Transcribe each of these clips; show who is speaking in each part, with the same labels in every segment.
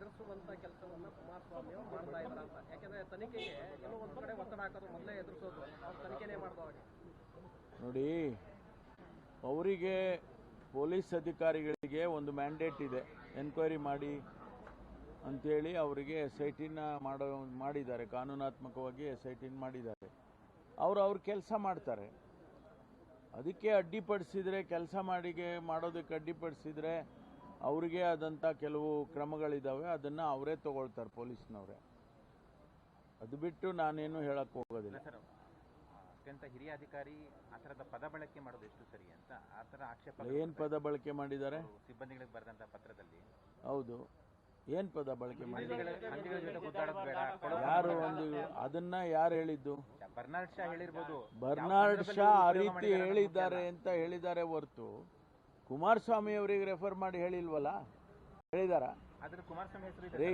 Speaker 1: ಎದುರಿಸುವಂತ ಕೆಲಸವನ್ನ ಕುಮಾರಸ್ವಾಮಿ ಅವರು ಮಾಡ್ತಾ ಇದ್ದಾರೆ ಅಂತ. ಯಾಕಂದ್ರೆ ತನಿಖೆಗೆ ಎಲ್ಲೋ ಒಂದು ಕಡೆ ಒತ್ತಡ ಹಾಕೋದು, ಮೊದಲೇ ಎದುರಿಸೋದು, ಅವ್ರು ತನಿಖೆನೇ ಮಾಡಿದವಾಗ.
Speaker 2: ನೋಡಿ, ಅವರಿಗೆ ಪೊಲೀಸ್ ಅಧಿಕಾರಿಗಳಿಗೆ ಒಂದು ಮ್ಯಾಂಡೇಟ್ ಇದೆ, ಎನ್ಕ್ವೈರಿ ಮಾಡಿ ಅಂಥೇಳಿ ಅವರಿಗೆ SITನ ಮಾಡಿದ್ದಾರೆ, ಕಾನೂನಾತ್ಮಕವಾಗಿ SITನ ಮಾಡಿದ್ದಾರೆ. ಅವ್ರ ಕೆಲಸ ಮಾಡ್ತಾರೆ. ಅದಕ್ಕೆ ಅಡ್ಡಿಪಡಿಸಿದರೆ, ಕೆಲಸ ಮಾಡೋದಕ್ಕೆ ಅಡ್ಡಿಪಡಿಸಿದರೆ ಅವರಿಗೆ ಆದಂಥ ಕೆಲವು ಕ್ರಮಗಳಿದ್ದಾವೆ, ಅದನ್ನು ಅವರೇ ತಗೊಳ್ತಾರೆ, ಪೊಲೀಸ್ನವರೇ. ಅದು ಬಿಟ್ಟು ನಾನೇನು ಹೇಳಕ್ಕೆ ಹೋಗೋದಿಲ್ಲ.
Speaker 3: ಅತ್ಯಂತ ಹಿರಿಯ ಅಧಿಕಾರಿ ಆ ಥರದ ಪದ ಬಳಕೆ ಮಾಡೋದು ಎಷ್ಟು ಸರಿ ಅಂತ ಆ ಥರ ಆಕ್ಷೇಪ.
Speaker 2: ಏನು ಪದ ಬಳಕೆ ಮಾಡಿದ್ದಾರೆ?
Speaker 3: ಸಿಬ್ಬಂದಿಗಳಿಗೆ ಬರೆದಂಥ ಪತ್ರದಲ್ಲಿ.
Speaker 2: ಹೌದು, ಏನು ಪದ ಬಳಕೆ ಮಾಡಿದ್ದಾರೆ?
Speaker 3: ಹಂದಿಗಳ ಜೊತೆ ಗುದ್ದಾಡೋದು ಬೇಡ.
Speaker 2: ಯಾರು ಅದನ್ನ ಯಾರು ಹೇಳಿದ್ದು?
Speaker 3: ಬರ್ನಾರ್ಡ್ ಶಾ ಹೇಳಿರ್ಬೋದು.
Speaker 2: ಬರ್ನಾರ್ಡ್ ಶಾ ಆ ರೀತಿ ಹೇಳಿದ್ದಾರೆ ಹೊರತು ಕುಮಾರಸ್ವಾಮಿ ಅವರಿಗೆ ರೆಫರ್ ಮಾಡಿ ಹೇಳಿಲ್ವಲ್ಲ. ಹೇಳಿದಾರ?
Speaker 3: ಕುಮಾರಸ್ವಾಮಿ
Speaker 2: ರೀ,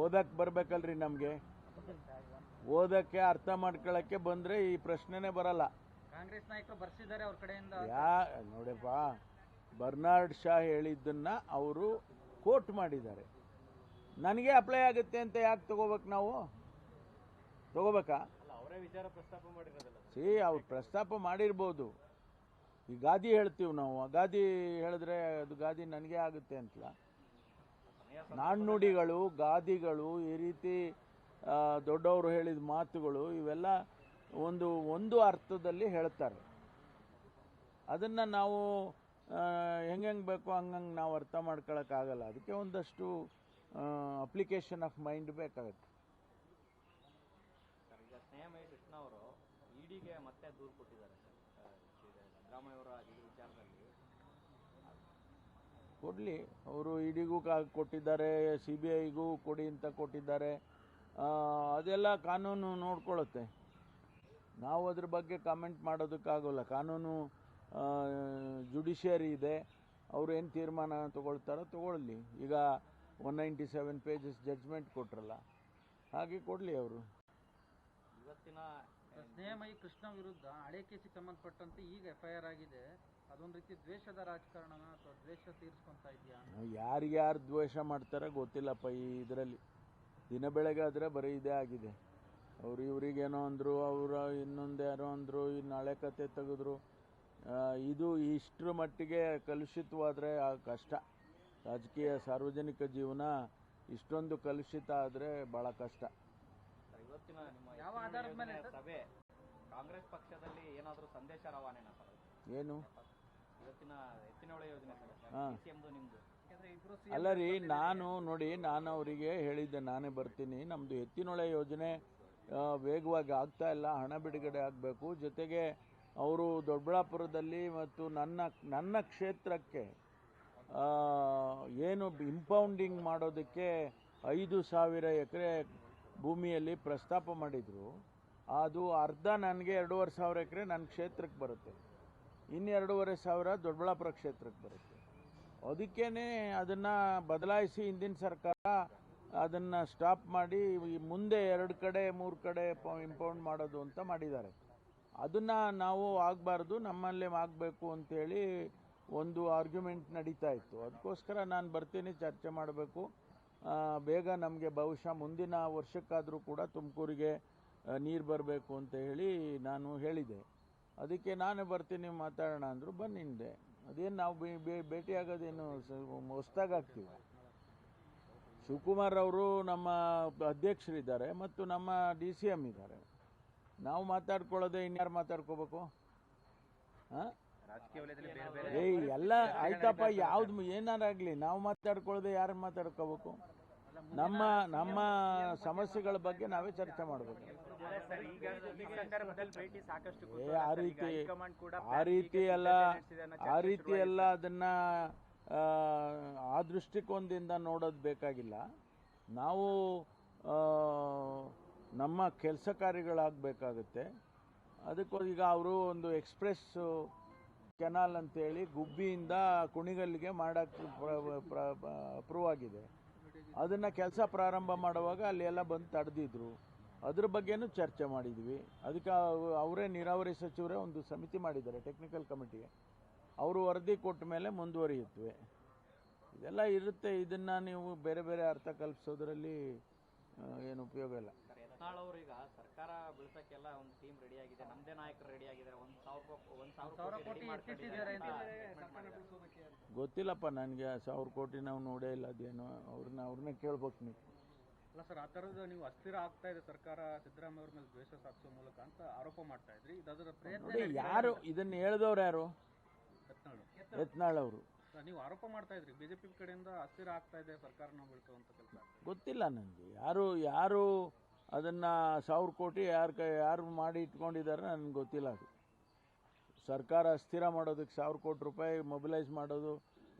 Speaker 2: ಓದಕ್ ಬರ್ಬೇಕಲ್ರಿ ನಮ್ಗೆ. ಓದಕ್ಕೆ ಅರ್ಥ ಮಾಡ್ಕೊಳಕ್ಕೆ ಬಂದ್ರೆ ಈ ಪ್ರಶ್ನೆನೇ ಬರಲ್ಲ.
Speaker 1: ಕಾಂಗ್ರೆಸ್ ನಾಯಕರು ಬರ್ಸಿದ್ದಾರೆ ಅವ್ರ ಕಡೆಯಿಂದ.
Speaker 2: ನೋಡಪ್ಪ, ಬರ್ನಾರ್ಡ್ ಶಾ ಹೇಳಿದ್ದನ್ನ ಅವರು ಕೋಟ್ ಮಾಡಿದ್ದಾರೆ. ನನಗೆ ಅಪ್ಲೈ ಆಗುತ್ತೆ ಅಂತ ಯಾಕೆ ತಗೋಬೇಕು? ನಾವು ತಗೋಬೇಕಾ?
Speaker 1: ಅವರೇ ವಿಚಾರ ಪ್ರಸ್ತಾಪ ಮಾಡಿರೋದಲ್ಲ.
Speaker 2: ಅವ್ರು ಪ್ರಸ್ತಾಪ ಮಾಡಿರ್ಬೋದು. ಈ ಗಾದಿ ಹೇಳ್ತೀವಿ ನಾವು, ಗಾದಿ ಹೇಳಿದ್ರೆ ಅದು ಗಾದಿ ನನಗೆ ಆಗುತ್ತೆ ಅಂತಲ್ಲ. ನಾಣ್ಣುಡಿಗಳು, ಗಾದಿಗಳು, ಈ ರೀತಿ ದೊಡ್ಡವರು ಹೇಳಿದ ಮಾತುಗಳು ಇವೆಲ್ಲ ಒಂದು ಅರ್ಥದಲ್ಲಿ ಹೇಳ್ತಾರೆ. ಅದನ್ನು ನಾವು ಹೆಂಗೆ ಬೇಕು ಹಂಗಂಗೆ ನಾವು ಅರ್ಥ ಮಾಡ್ಕೊಳಕ್ಕಾಗಲ್ಲ. ಅದಕ್ಕೆ ಒಂದಷ್ಟು ಅಪ್ಲಿಕೇಶನ್ ಆಫ್ ಮೈಂಡ್ ಬೇಕಾಗುತ್ತೆ.
Speaker 1: ಈಗ ಸ್ನೇಹಮಯಿ ಕೃಷ್ಣ ಅವರು ಇಡಿಗೆ ಮತ್ತೆ ದೂರು ಕೊಟ್ಟಿದ್ದಾರೆ ಸಿದ್ದರಾಮಯ್ಯ ಅವರ ಈ ವಿಚಾರದಲ್ಲಿ.
Speaker 2: ಕೊಡಲಿ, ಅವರು ಇಡಿಗೂ ಕೊಟ್ಟಿದ್ದಾರೆ, CBIಗೂ ಕೊಡಿ ಅಂತ ಕೊಟ್ಟಿದ್ದಾರೆ. ಅದೆಲ್ಲ ಕಾನೂನು ನೋಡ್ಕೊಳ್ಳುತ್ತೆ. ನಾವು ಅದ್ರ ಬಗ್ಗೆ ಕಾಮೆಂಟ್ ಮಾಡೋದಕ್ಕಾಗೋಲ್ಲ. ಕಾನೂನು ಜುಡಿಷಿಯರಿ ಇದೆ, ಅವರು ಏನು ತೀರ್ಮಾನ ತಗೊಳ್ತಾರೋ ತಗೊಳ್ಳಿ. ಈಗ 197 pages ಜಡ್ಜ್ಮೆಂಟ್ ಕೊಟ್ರಲ್ಲ, ಹಾಗೆ ಕೊಡಲಿ ಅವರು.
Speaker 1: ಇವತ್ತಿನ ಸ್ನೇಹಮಯಿ ಕೃಷ್ಣ ವಿರುದ್ಧ ಹಳೆ ಕೇಸಿಗೆ ಸಂಬಂಧಪಟ್ಟಂತೆ ಈಗ FIR ಆಗಿದೆ. ಅದೊಂದು ರೀತಿ ದ್ವೇಷದ ರಾಜಕಾರಣನ ಅಥವಾ ದ್ವೇಷ ತೀರಿಸ್ಕೊಂತ ಇದೆಯಾ?
Speaker 2: ಯಾರು ದ್ವೇಷ ಮಾಡ್ತಾರೆ ಗೊತ್ತಿಲ್ಲಪ್ಪ. ಈ ಇದರಲ್ಲಿ ದಿನ ಬೆಳಗ್ಗೆ ಆದರೆ ಬರೀ ಇದೇ ಆಗಿದೆ. ಇವ್ರಿಗೇನೋ ಅಂದರು, ಇನ್ನೊಂದು ಯಾರೋ ಅಂದರು, ನಾಳೆ ಕತೆ ತೆಗೆದ್ರು. ಇದು ಇಷ್ಟರ ಮಟ್ಟಿಗೆ ಕಲುಷಿತವಾದರೆ ಕಷ್ಟ. ರಾಜಕೀಯ ಸಾರ್ವಜನಿಕ ಜೀವನ ಇಷ್ಟೊಂದು ಕಲುಷಿತ ಆದರೆ ಭಾಳ ಕಷ್ಟ.
Speaker 1: ಇವತ್ತಿನ ಯಾವ ಆಧಾರದ ಮೇಲೆ ಸಭೆ ಕಾಂಗ್ರೆಸ್ ಪಕ್ಷದಲ್ಲಿ ಏನಾದರೂ ಸಂದೇಶ ರವಾನೆನಾ ಸರ್?
Speaker 2: ಏನು
Speaker 1: ಇವತ್ತಿನ ಎತ್ತಿನಹೊಳೆ ಯೋಜನೆ ನಿಮ್ದು?
Speaker 2: ಅಲ್ಲ ರೀ, ನಾನು ಅವರಿಗೆ ಹೇಳಿದ್ದೆ, ನಾನೇ ಬರ್ತೀನಿ, ನಮ್ಮದು ಎತ್ತಿನಹೊಳೆ ಯೋಜನೆ ವೇಗವಾಗಿ ಆಗ್ತಾ ಇಲ್ಲ, ಹಣ ಬಿಡುಗಡೆ ಆಗಬೇಕು. ಜೊತೆಗೆ ಅವರು ದೊಡ್ಡಬಳ್ಳಾಪುರದಲ್ಲಿ ಮತ್ತು ನನ್ನ ಕ್ಷೇತ್ರಕ್ಕೆ ಏನು ಇಂಪೌಂಡಿಂಗ್ ಮಾಡೋದಕ್ಕೆ 5,000 ಎಕರೆ ಭೂಮಿಯಲ್ಲಿ ಪ್ರಸ್ತಾಪ ಮಾಡಿದರು. ಅದು ಅರ್ಧ ನನಗೆ 2,500 ಎಕರೆ ನನ್ನ ಕ್ಷೇತ್ರಕ್ಕೆ ಬರುತ್ತೆ, ಇನ್ನು 2,500 ದೊಡ್ಡಬಳ್ಳಾಪುರ ಕ್ಷೇತ್ರಕ್ಕೆ ಬರುತ್ತೆ. ಅದಕ್ಕೇ ಅದನ್ನು ಬದಲಾಯಿಸಿ ಹಿಂದಿನ ಸರ್ಕಾರ ಅದನ್ನು ಸ್ಟಾಪ್ ಮಾಡಿ ಮುಂದೆ 2 ಕಡೆ 3 ಕಡೆ ಇಂಪೌಂಡ್ ಮಾಡೋದು ಅಂತ ಮಾಡಿದ್ದಾರೆ. ಅದನ್ನು ನಾವು ಆಗಬಾರ್ದು, ನಮ್ಮಲ್ಲೇ ಆಗಬೇಕು ಅಂಥೇಳಿ ಒಂದು ಆರ್ಗ್ಯುಮೆಂಟ್ ನಡೀತಾ ಇತ್ತು. ಅದಕ್ಕೋಸ್ಕರ ನಾನು ಬರ್ತೀನಿ, ಚರ್ಚೆ ಮಾಡಬೇಕು. ಬೇಗ ನಮಗೆ ಬಹುಶಃ ಮುಂದಿನ ವರ್ಷಕ್ಕಾದರೂ ಕೂಡ ತುಮಕೂರಿಗೆ ನೀರು ಬರಬೇಕು ಅಂತ ಹೇಳಿ ನಾನು ಹೇಳಿದೆ. ಅದಕ್ಕೆ ನಾನೇ ಬರ್ತೀನಿ, ಮಾತಾಡೋಣ ಅಂದರು. ಬಂದಿಂದೆ. ಅದೇನು ನಾವು ಭೇಟಿಯಾಗೋದೇನು ಹೊಸ್ದಾಗ್ತೀವಿ. ಶಿವಕುಮಾರ್ ಅವರು ನಮ್ಮ ಅಧ್ಯಕ್ಷರಿದ್ದಾರೆ ಮತ್ತು ನಮ್ಮ DCM ಇದ್ದಾರೆ. ನಾವು ಮಾತಾಡ್ಕೊಳ್ಳೋದೇ, ಇನ್ಯಾರು ಮಾತಾಡ್ಕೋಬೇಕು? ಹಾಂ, ಎಲ್ಲ ಆಯ್ತಪ್ಪ, ಯಾವ್ದು ಏನಾರಾಗಲಿ ನಾವು ಮಾತಾಡ್ಕೊಳ್ಳೋದೇ, ಯಾರು ಮಾತಾಡ್ಕೋಬೇಕು? ನಮ್ಮ ಸಮಸ್ಯೆಗಳ ಬಗ್ಗೆ ನಾವೇ ಚರ್ಚೆ ಮಾಡಬೇಕು. ಆ ರೀತಿ ಎಲ್ಲ ಅದನ್ನ ಆ ದೃಷ್ಟಿಕೋನದಿಂದ ನೋಡೋದು ಬೇಕಾಗಿಲ್ಲ. ನಾವು ನಮ್ಮ ಕೆಲಸ ಕಾರ್ಯಗಳಾಗಬೇಕಾಗುತ್ತೆ. ಅದಕ್ಕೋಸ್ಕರ ಅವರು ಒಂದು ಎಕ್ಸ್ಪ್ರೆಸ್ ಕೆನಾಲ್ ಅಂತೇಳಿ ಗುಬ್ಬಿಯಿಂದ ಕುಣಿಗಲ್ಲಿಗೆ ಮಾಡೋಕ್ಕೆ ಅಪ್ರೂವ್ ಆಗಿದೆ. ಅದನ್ನು ಕೆಲಸ ಪ್ರಾರಂಭ ಮಾಡುವಾಗ ಅಲ್ಲಿ ಎಲ್ಲ ಬಂದು ತಡೆದಿದ್ರು. ಅದ್ರ ಬಗ್ಗೆನೂ ಚರ್ಚೆ ಮಾಡಿದ್ವಿ. ಅದಕ್ಕೆ ಅವರೇ ನೀರಾವರಿ ಸಚಿವರೇ ಒಂದು ಸಮಿತಿ ಮಾಡಿದ್ದಾರೆ, ಟೆಕ್ನಿಕಲ್ ಕಮಿಟಿಗೆ. ಅವರು ವರದಿ ಕೊಟ್ಟ ಮೇಲೆ ಮುಂದುವರಿಯುತ್ತವೆ. ಇದೆಲ್ಲ ಇರುತ್ತೆ. ಇದನ್ನು ನೀವು ಬೇರೆ ಬೇರೆ ಅರ್ಥ ಕಲ್ಪಿಸೋದ್ರಲ್ಲಿ ಏನು ಉಪಯೋಗ ಇಲ್ಲ.
Speaker 4: ಯತ್ನಾಳ್ ಈಗ ಸರ್ಕಾರ ಬೀಳ್ಸಕ್ಕೆಲ್ಲ ಒಂದು ಟೀಮ್ ರೆಡಿ ಆಗಿದೆ, ನಮ್ಮದೇ ನಾಯಕರು ರೆಡಿ ಆಗಿದ್ದಾರೆ, 1,000 ಕೋಟಿ ಮಾಡ್ಕೊಂಡಿದ್ದಾರೆ.
Speaker 2: ಗೊತ್ತಿಲ್ಲಪ್ಪ ನನಗೆ, 1,000 ಕೋಟಿ ನಾವು ನೋಡೇ ಇಲ್ಲ. ಅದೇನು ಅವ್ರನ್ನೇ ಕೇಳ್ಬೇಕು ನೀವು.
Speaker 1: ಅಲ್ಲ ಸರ್, ಆ ಥರದ ನೀವು ಅಸ್ಥಿರ ಆಗ್ತಾ ಇದೆ ಸರ್ಕಾರ ಸಿದ್ದರಾಮಯ್ಯ ಅವ್ರ ಮೇಲೆ ದ್ವೇಷ ಸಾಧಿಸೋ ಮೂಲಕ ಅಂತ ಆರೋಪ ಮಾಡ್ತಾ ಇದ್ರಿ. ಇದರ ಪ್ರಯತ್ನ
Speaker 2: ನೋಡಿ, ಯಾರು ಇದನ್ನು ಹೇಳಿದವ್ರು ಯಾರು? ಯತ್ನಾಳ್ ಅವರು.
Speaker 1: ನೀವು ಆರೋಪ ಮಾಡ್ತಾ ಇದ್ರಿ ಬಿಜೆಪಿ ಕಡೆಯಿಂದ ಅಸ್ಥಿರ ಆಗ್ತಾ ಇದೆ ಸರ್ಕಾರನ ಬೀಳ್ಸುವಂತ ಕೆಲಸ.
Speaker 2: ಗೊತ್ತಿಲ್ಲ ನನಗೆ ಯಾರು ಅದನ್ನು 1,000 ಕೋಟಿ ಯಾರು ಮಾಡಿ ಇಟ್ಕೊಂಡಿದ್ದಾರೆ ನನಗೆ ಗೊತ್ತಿಲ್ಲ. ಅದು ಸರ್ಕಾರ ಅಸ್ಥಿರ ಮಾಡೋದಕ್ಕೆ 1,000 ಕೋಟಿ ರೂಪಾಯಿ ಮೊಬಿಲೈಸ್ ಮಾಡೋದು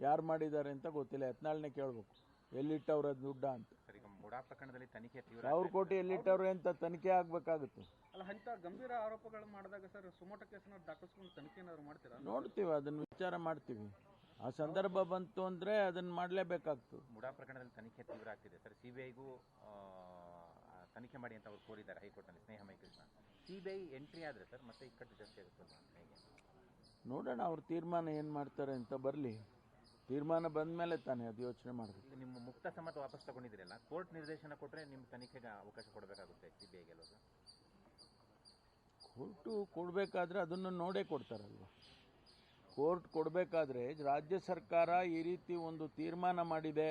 Speaker 2: ಯಾರು ಮಾಡಿದ್ದಾರೆ ಅಂತ ಗೊತ್ತಿಲ್ಲ. ಯತ್ನಾಳ್ನೇ ಕೇಳಬೇಕು, ಎಲ್ಲಿಟ್ಟವ್ರ ದುಡ್ಡ ಅಂತ.
Speaker 3: ಸರ್, ಈಗ ಮುಡಾ ಪ್ರಕರಣದಲ್ಲಿ ತನಿಖೆ
Speaker 2: 1,000 ಕೋಟಿ ಎಲ್ಲಿಟ್ಟವ್ರು ಅಂತ ತನಿಖೆ ಆಗಬೇಕಾಗುತ್ತೆ.
Speaker 1: ಅಲ್ಲ, ಅಂತ ಗಂಭೀರ ಆರೋಪಗಳು ಮಾಡಿದಾಗ ಸರ್ ಸುಮೋಟ ಕೇಸನ್ನ ದಾಖಲಿಸ್ಕೊಂಡು ತನಿಖೆ ಏನಾದ್ರು ಮಾಡ್ತೀರಾ?
Speaker 2: ನೋಡ್ತೀವಿ, ಅದನ್ನು ವಿಚಾರ ಮಾಡ್ತೀವಿ. ಆ ಸಂದರ್ಭ ಬಂತು ಅಂದರೆ ಅದನ್ನು ಮಾಡಲೇಬೇಕಾಗ್ತದೆ.
Speaker 3: ಮುಡಾ ಪ್ರಕರಣದಲ್ಲಿ ತನಿಖೆ ತೀವ್ರ ಆಗ್ತಿದೆ ಸರ್. ಸಿಬಿಐಗೂ ತನಿಖೆ ಮಾಡಿ ಅಂತ ಅವ್ರು ಕೋರಿದ್ದಾರೆ ಹೈಕೋರ್ಟ್ನಲ್ಲಿ, ಸ್ನೇಹಮಯಿ ಕೃಷ್ಣ. ಸಿಬಿಐ ಎಂಟ್ರಿ ಆದರೆ ಸರ್ ಮತ್ತೆ ಇಕ್ಕಟ್ಟು ಜಾಸ್ತಿ ಆಗುತ್ತಲ್ಲ, ಹೇಗೆ?
Speaker 2: ನೋಡೋಣ, ಅವ್ರ ತೀರ್ಮಾನ ಏನು ಮಾಡ್ತಾರೆ ಅಂತ ಬರಲಿ. ತೀರ್ಮಾನ ಬಂದ ಮೇಲೆ ತಾನೇ ಅದು ಯೋಚನೆ ಮಾಡಬೇಕು.
Speaker 3: ಈಗ ನಿಮ್ಮ ಮುಕ್ತ ಸಮ್ಮತ ವಾಪಸ್ ತಗೊಂಡಿದ್ದೀರಲ್ಲ, ಕೋರ್ಟ್ ನಿರ್ದೇಶನ ಕೊಟ್ಟರೆ ನಿಮ್ಮ ತನಿಖೆಗೆ ಅವಕಾಶ ಕೊಡಬೇಕಾಗುತ್ತೆ ಸಿಬಿಐಗೆ ಅಲ್ವಾ?
Speaker 2: ಕೋರ್ಟು ಕೊಡಬೇಕಾದ್ರೆ ಅದನ್ನು ನೋಡೇ ಕೊಡ್ತಾರಲ್ವ. ಕೋರ್ಟ್ ಕೊಡಬೇಕಾದ್ರೆ ರಾಜ್ಯ ಸರ್ಕಾರ ಈ ರೀತಿ ಒಂದು ತೀರ್ಮಾನ ಮಾಡಿದೆ,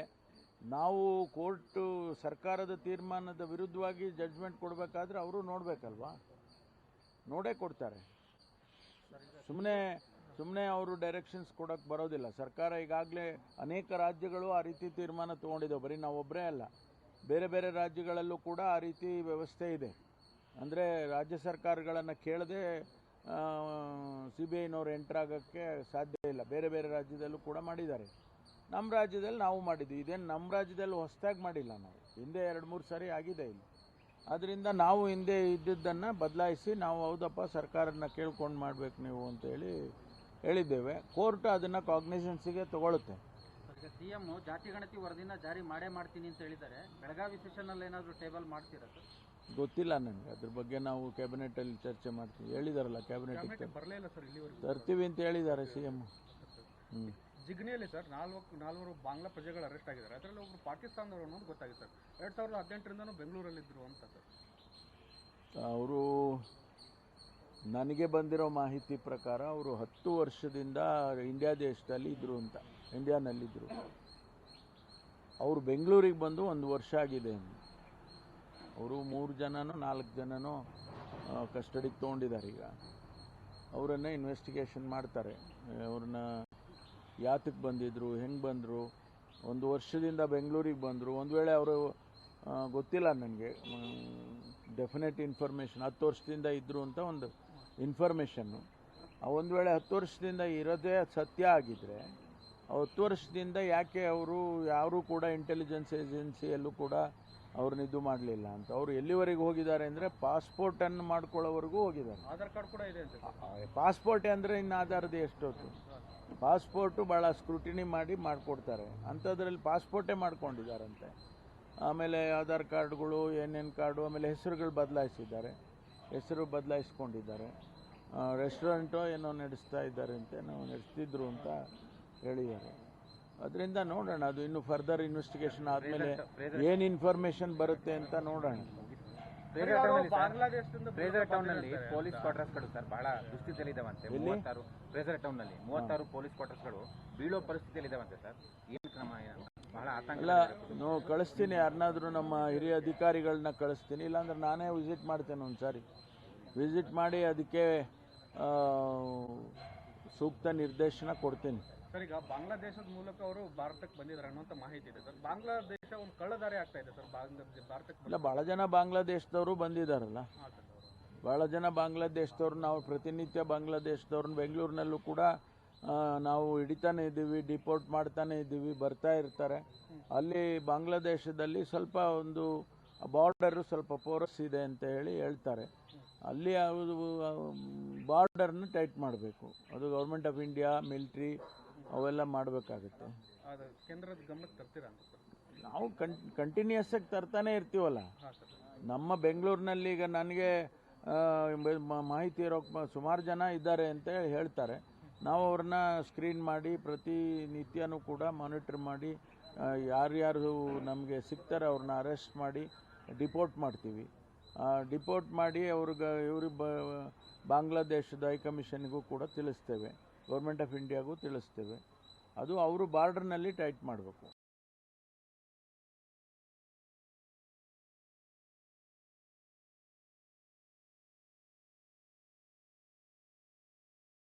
Speaker 2: ನಾವು ಕೋರ್ಟು ಸರ್ಕಾರದ ತೀರ್ಮಾನದ ವಿರುದ್ಧವಾಗಿ ಜಡ್ಜ್ಮೆಂಟ್ ಕೊಡಬೇಕಾದ್ರೆ ಅವರು ನೋಡಬೇಕಲ್ವಾ, ನೋಡೇ ಕೊಡ್ತಾರೆ. ಸುಮ್ಮನೆ ಅವರು ಡೈರೆಕ್ಷನ್ಸ್ ಕೊಡೋಕ್ಕೆ ಬರೋದಿಲ್ಲ. ಸರ್ಕಾರ ಈಗಾಗಲೇ ಅನೇಕ ರಾಜ್ಯಗಳು ಆ ರೀತಿ ತೀರ್ಮಾನ ತೊಗೊಂಡಿದ್ದಾವೆ. ಬರೀ ನಾವೊಬ್ಬರೇ ಅಲ್ಲ, ಬೇರೆ ಬೇರೆ ರಾಜ್ಯಗಳಲ್ಲೂ ಕೂಡ ಆ ರೀತಿ ವ್ಯವಸ್ಥೆ ಇದೆ. ಅಂದರೆ ರಾಜ್ಯ ಸರ್ಕಾರಗಳನ್ನು ಕೇಳದೆ CBIನವ್ರು ಎಂಟರ್ ಆಗೋಕ್ಕೆ ಸಾಧ್ಯ ಇಲ್ಲ. ಬೇರೆ ಬೇರೆ ರಾಜ್ಯದಲ್ಲೂ ಕೂಡ ಮಾಡಿದ್ದಾರೆ. ನಮ್ಮ ರಾಜ್ಯದಲ್ಲಿ ನಾವು ಮಾಡಿದ್ವಿ. ಇದೇನು ನಮ್ಮ ರಾಜ್ಯದಲ್ಲಿ ಹೊಸದಾಗಿ ಮಾಡಿಲ್ಲ, ನಾವು ಹಿಂದೆ 2-3 ಸಾರಿ ಆಗಿದೆ ಇಲ್ಲಿ. ಅದರಿಂದ ನಾವು ಹಿಂದೆ ಇದ್ದದ್ದನ್ನು ಬದಲಾಯಿಸಿ ನಾವು ಹೌದಪ್ಪ ಸರ್ಕಾರನ ಕೇಳ್ಕೊಂಡು ಮಾಡಬೇಕು ನೀವು ಅಂತೇಳಿ ಹೇಳಿದ್ದೇವೆ. ಕೋರ್ಟ್ ಅದನ್ನು ಕಾಗ್ನಿಷನ್ಸಿಗೆ ತಗೊಳುತ್ತೆ.
Speaker 1: ಈಗ CM ಜಾತಿ ಗಣತಿ ವರದಿನ ಜಾರಿ ಮಾಡ್ತೀನಿ ಅಂತ ಹೇಳಿದ್ದಾರೆ. ಬೆಳಗಾವಿ ಸೆಷನಲ್ಲಿ ಏನಾದರೂ ಟೇಬಲ್ ಮಾಡ್ತೀರಾ ಸರ್?
Speaker 2: ಗೊತ್ತಿಲ್ಲ ನನಗೆ, ಅದ್ರ ಬಗ್ಗೆ ನಾವು ಕ್ಯಾಬಿನೆಟಲ್ಲಿ ಚರ್ಚೆ ಮಾಡ್ತೀವಿ. ಹೇಳಿದಾರಲ್ಲ ಕ್ಯಾಬಿನೆಟ್
Speaker 1: ಬರಲೇ ಇಲ್ಲ ಸರ್ ಇಲ್ಲಿವರೆಗೂ.
Speaker 2: ತರ್ತೀವಿ ಅಂತ ಹೇಳಿದ್ದಾರೆ CM.
Speaker 1: ಜಿಗ್ನಿಯಲ್ಲಿ ಸರ್ 4 ಬಾಂಗ್ಲಾ ಪ್ರಜೆಗಳು ಅರೆಸ್ಟ್ ಆಗಿದ್ದಾರೆ. ಅದರಲ್ಲಿ ಒಬ್ಬರು ಪಾಕಿಸ್ತಾನದವರು ಅನ್ನೋದು ಗೊತ್ತಾಗಿದೆ ಸರ್. 2018ರಿಂದನೂ ಬೆಂಗಳೂರಲ್ಲಿದ್ದರು ಅಂತ ಸರ್.
Speaker 2: ಅವರು ನನಗೆ ಬಂದಿರೋ ಮಾಹಿತಿ ಪ್ರಕಾರ ಅವರು 10 ವರ್ಷದಿಂದ ಇಂಡಿಯಾ ದೇಶದಲ್ಲಿ ಇದ್ದರು ಅಂತ, ಇಂಡಿಯಾನಲ್ಲಿದ್ದರು. ಅವರು ಬೆಂಗಳೂರಿಗೆ ಬಂದು 1 ವರ್ಷ ಆಗಿದೆ. ಅವರು 3 ಜನನೋ 4 ಜನನೋ ಕಸ್ಟಡಿಗೆ ತೊಗೊಂಡಿದ್ದಾರೆ. ಈಗ ಅವರನ್ನೇ ಇನ್ವೆಸ್ಟಿಗೇಷನ್ ಮಾಡ್ತಾರೆ. ಅವ್ರನ್ನ ಯಾತಕ್ಕೆ ಬಂದಿದ್ದರು, ಹೆಂಗೆ ಬಂದರು, 1 ವರ್ಷದಿಂದ ಬೆಂಗಳೂರಿಗೆ ಬಂದರು. ಒಂದು ವೇಳೆ ಅವರು ಗೊತ್ತಿಲ್ಲ ನನಗೆ ಡೆಫಿನೆಟ್ ಇನ್ಫಾರ್ಮೇಷನ್, 10 ವರ್ಷದಿಂದ ಇದ್ದರು ಅಂತ ಒಂದು ಇನ್ಫಾರ್ಮೇಷನ್ನು. ಒಂದು ವೇಳೆ 10 ವರ್ಷದಿಂದ ಇರೋದೇ ಸತ್ಯ ಆಗಿದ್ದರೆ 10 ವರ್ಷದಿಂದ ಯಾಕೆ ಅವರು ಯಾರೂ ಕೂಡ ಇಂಟೆಲಿಜೆನ್ಸ್ ಏಜೆನ್ಸಿಯಲ್ಲೂ ಕೂಡ ಅವ್ರನ್ನ ಇದು ಮಾಡಲಿಲ್ಲ ಅಂತ. ಅವರು ಎಲ್ಲಿವರೆಗೆ ಹೋಗಿದ್ದಾರೆ ಅಂದರೆ ಪಾಸ್ಪೋರ್ಟನ್ನು ಮಾಡ್ಕೊಳ್ಳೋವರೆಗೂ ಹೋಗಿದ್ದಾರೆ.
Speaker 1: ಆಧಾರ್ ಕಾರ್ಡ್ ಕೂಡ ಇದೆ ಅಂತ.
Speaker 2: ಪಾಸ್ಪೋರ್ಟೇ ಅಂದರೆ ಇನ್ನು ಆಧಾರದ ಎಷ್ಟೊತ್ತು. ಪಾಸ್ಪೋರ್ಟು ಭಾಳ ಸ್ಕ್ರೂಟಿನಿ ಮಾಡಿ ಮಾಡಿಕೊಡ್ತಾರೆ. ಅಂಥದ್ರಲ್ಲಿ ಪಾಸ್ಪೋರ್ಟೇ ಮಾಡ್ಕೊಂಡಿದ್ದಾರಂತೆ. ಆಮೇಲೆ ಆಧಾರ್ ಕಾರ್ಡ್ಗಳು, ಏನೇನು ಕಾರ್ಡು, ಆಮೇಲೆ ಹೆಸರುಗಳು ಬದಲಾಯಿಸ್ಕೊಂಡಿದ್ದಾರೆ. ರೆಸ್ಟೋರೆಂಟೋ ಏನೋ ನಡೆಸ್ತಾ ಇದ್ದಾರೆ ಅಂತ, ನಾವು ನಡೆಸ್ತಿದ್ರು ಅಂತ ಹೇಳಿದ್ದಾರೆ. ಅದರಿಂದ ನೋಡೋಣ, ಅದು ಇನ್ನು ಫರ್ದರ್ ಇನ್ವೆಸ್ಟಿಗೇಷನ್ ಆದಮೇಲೆ ಏನು ಇನ್ಫಾರ್ಮೇಷನ್ ಬರುತ್ತೆ ಅಂತ ನೋಡೋಣ.
Speaker 3: ಫ್ರೇಜರ್ ಟೌನ್ನಲ್ಲಿ ಪೊಲೀಸ್ ಕ್ವಾರ್ಟರ್ಸ್ಗಳು ಸರ್ ಬಹಳ ದುಸ್ಥಿತಿಯಲ್ಲಿದ್ದಾವಂತೆ. 36 ಫ್ರೇಜರ್ ಟೌನ್ನಲ್ಲಿ 36 ಪೊಲೀಸ್ ಕ್ವಾರ್ಟರ್ಸ್ಗಳು ಬೀಳೋ ಪರಿಸ್ಥಿತಿಯಲ್ಲಿದ್ದಾವಂತೆ ಸರ್. ಏನು ಕ್ರಮ? ಬಹಳ ಆತಂಕ.
Speaker 2: ಇಲ್ಲ, ಕಳಿಸ್ತೀನಿ, ಯಾರನ್ನಾದರೂ ನಮ್ಮ ಹಿರಿಯ ಅಧಿಕಾರಿಗಳನ್ನ ಕಳಿಸ್ತೀನಿ. ಇಲ್ಲಾಂದ್ರೆ ನಾನೇ ವಿಸಿಟ್ ಮಾಡ್ತೇನೆ. ಒಂದು ಸಾರಿ ವಿಸಿಟ್ ಮಾಡಿ ಅದಕ್ಕೆ ಸೂಕ್ತ ನಿರ್ದೇಶನ ಕೊಡ್ತೀನಿ.
Speaker 1: ಸರ್, ಈಗ ಬಾಂಗ್ಲಾದೇಶದ ಮೂಲಕ ಅವರು ಭಾರತಕ್ಕೆ ಬಂದಿದ್ದಾರೆ ಅನ್ನುವಂಥ ಮಾಹಿತಿ ಇದೆ ಸರ್. ಬಾಂಗ್ಲಾದೇಶ ಒಂದು ಕಳ್ಳದಾರಿ ಆಗ್ತಾ ಇದೆ ಸರ್ ಭಾರತಕ್ಕೆ.
Speaker 2: ಇಲ್ಲ, ಭಾಳ ಜನ ಬಾಂಗ್ಲಾದೇಶದವರು ಬಂದಿದ್ದಾರಲ್ಲ. ಭಾಳ ಜನ ಬಾಂಗ್ಲಾದೇಶದವ್ರು, ನಾವು ಪ್ರತಿನಿತ್ಯ ಬಾಂಗ್ಲಾದೇಶದವ್ರನ್ನ ಬೆಂಗಳೂರಿನಲ್ಲೂ ಕೂಡ ನಾವು ಹಿಡಿತಾನೆ ಇದ್ದೀವಿ, ಡಿಪೋರ್ಟ್ ಮಾಡ್ತಾನೆ ಇದ್ದೀವಿ, ಬರ್ತಾ ಇರ್ತಾರೆ. ಅಲ್ಲಿ ಬಾಂಗ್ಲಾದೇಶದಲ್ಲಿ ಸ್ವಲ್ಪ ಒಂದು ಬಾರ್ಡರು ಸ್ವಲ್ಪ ಪೋರಸ್ ಇದೆ ಅಂತ ಹೇಳ್ತಾರೆ. ಅಲ್ಲಿ ಬಾರ್ಡರ್ನ ಟೈಟ್ ಮಾಡಬೇಕು. ಅದು ಗೌರ್ಮೆಂಟ್ ಆಫ್ ಇಂಡಿಯಾ, ಮಿಲಿಟ್ರಿ ಅವೆಲ್ಲ ಮಾಡಬೇಕಾಗುತ್ತೆ.
Speaker 1: ಕೇಂದ್ರದ ಗಮನಕ್ಕೆ ತರ್ತೀರಾ ಅಂತ ಸರ್?
Speaker 2: ನಾವು ಕಂಟಿನ್ಯೂಸ್ ಆಗಿ ತರ್ತಾನೆ ಇರ್ತೀವಲ್ಲ. ನಮ್ಮ ಬೆಂಗಳೂರಿನಲ್ಲಿ ಈಗ ನನಗೆ ಮಾಹಿತಿ ಇರೋ ಸುಮಾರು ಜನ ಇದ್ದಾರೆ ಅಂತ ಹೇಳ್ತಾರೆ. ನಾವು ಅವ್ರನ್ನ ಸ್ಕ್ರೀನ್ ಮಾಡಿ ಪ್ರತಿನಿತ್ಯನೂ ಕೂಡ ಮಾನಿಟ್ರ್ ಮಾಡಿ ಯಾರ್ಯಾರು ನಮಗೆ ಸಿಗ್ತಾರೆ ಅವ್ರನ್ನ ಅರೆಸ್ಟ್ ಮಾಡಿ ಡಿಪೋರ್ಟ್ ಮಾಡ್ತೀವಿ. ಡಿಪೋರ್ಟ್ ಮಾಡಿ ಇವ್ರಿಗೆ ಬಾಂಗ್ಲಾದೇಶದ ಹೈಕಮಿಷನ್ಗೂ ಕೂಡ ತಿಳಿಸ್ತೇವೆ, ಗೌರ್ಮೆಂಟ್ ಆಫ್ ಇಂಡಿಯಾಗೂ ತಿಳಿಸ್ತೇವೆ. ಅದು ಅವರು ಬಾರ್ಡರ್ನಲ್ಲಿ ಟೈಟ್ ಮಾಡಬೇಕು.